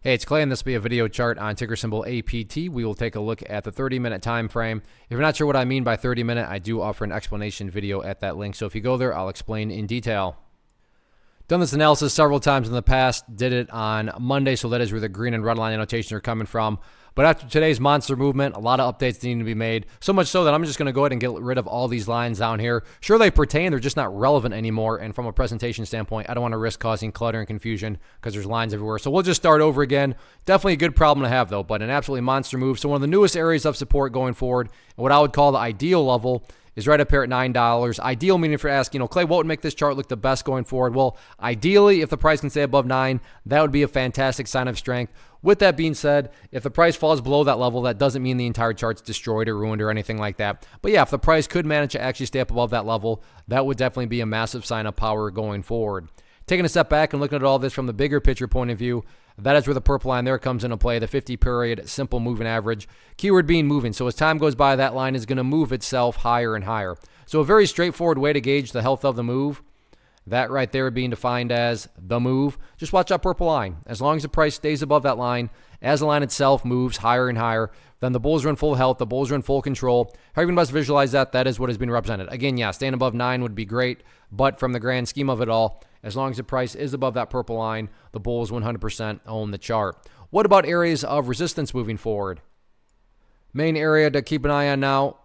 Hey, it's Clay, and this will be a video chart on ticker symbol APT. We will take a look at the 30-minute time frame. If you're not sure what I mean by 30-minute, I do offer an explanation video at that link. So if you go there, I'll explain in detail. Done this analysis several times in the past. Did it on Monday, so that is where the green and red line annotations are coming from. But after today's monster movement, a lot of updates need to be made. So much so that I'm just going to go ahead and get rid of all these lines down here. Sure, they pertain. They're just not relevant anymore. And from a presentation standpoint, I don't want to risk causing clutter and confusion because there's lines everywhere. So we'll just start over again. Definitely a good problem to have, though, but an absolutely monster move. So one of the newest areas of support going forward, and what I would call the ideal level, is right up here at $9. Ideal meaning, if you're asking, Clay, what would make this chart look the best going forward? Well, ideally, if the price can stay above 9, that would be a fantastic sign of strength. With that being said, if the price falls below that level, that doesn't mean the entire chart's destroyed or ruined or anything like that. But yeah, if the price could manage to actually stay up above that level, that would definitely be a massive sign of power going forward. Taking a step back and looking at all this from the bigger picture point of view, that is where the purple line there comes into play, the 50-period simple moving average. Keyword being moving. So as time goes by, that line is going to move itself higher and higher. So a very straightforward way to gauge the health of the move, that right there being defined as the move. Just watch that purple line. As long as the price stays above that line, as the line itself moves higher and higher, then the bulls are in full health, the bulls are in full control. However you must visualize that, that is what has been represented. Again, yeah, staying above 9 would be great, but from the grand scheme of it all, as long as the price is above that purple line, the bulls 100% own the chart. What about areas of resistance moving forward? Main area to keep an eye on now,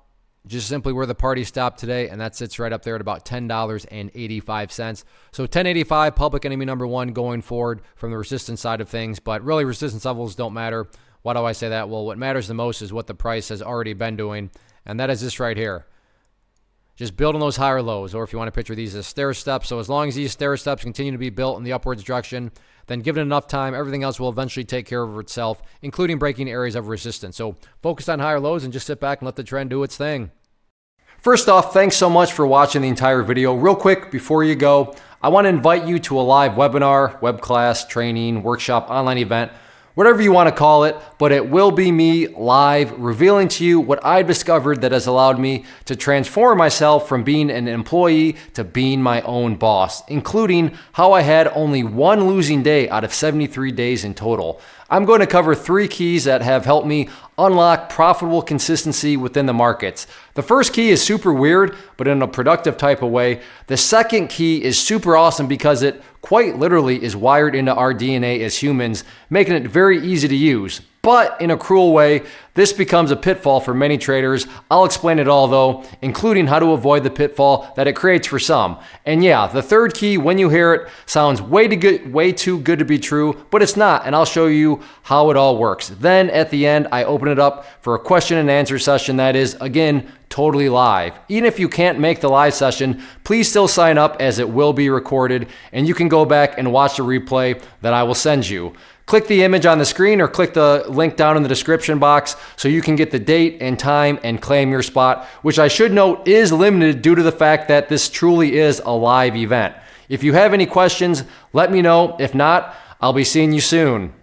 just simply where the party stopped today, and that sits right up there at about $10.85. So 10.85, public enemy number one going forward from the resistance side of things, but really resistance levels don't matter. Why do I say that? Well, what matters the most is what the price has already been doing, and that is this right here. Just building those higher lows, or if you want to picture these as stair steps. So as long as these stair steps continue to be built in the upwards direction, then given enough time, everything else will eventually take care of itself, including breaking areas of resistance. So focus on higher lows and just sit back and let the trend do its thing. First off, thanks so much for watching the entire video. Real quick, before you go, I want to invite you to a live webinar, web class, training, workshop, online event, whatever you want to call it, but it will be me live revealing to you what I've discovered that has allowed me to transform myself from being an employee to being my own boss, including how I had only one losing day out of 73 days in total. I'm going to cover 3 keys that have helped me unlock profitable consistency within the markets. The first key is super weird, but in a productive type of way. The second key is super awesome because it quite literally is wired into our DNA as humans, making it very easy to use. But in a cruel way, this becomes a pitfall for many traders. I'll explain it all though, including how to avoid the pitfall that it creates for some. And yeah, the third key, when you hear it, sounds way too good to be true, but it's not, and I'll show you how it all works. Then at the end, I open it up for a question and answer session that is, again, totally live. Even if you can't make the live session, please still sign up as it will be recorded, and you can go back and watch the replay that I will send you. Click the image on the screen or click the link down in the description box so you can get the date and time and claim your spot, which I should note is limited due to the fact that this truly is a live event. If you have any questions, let me know. If not, I'll be seeing you soon.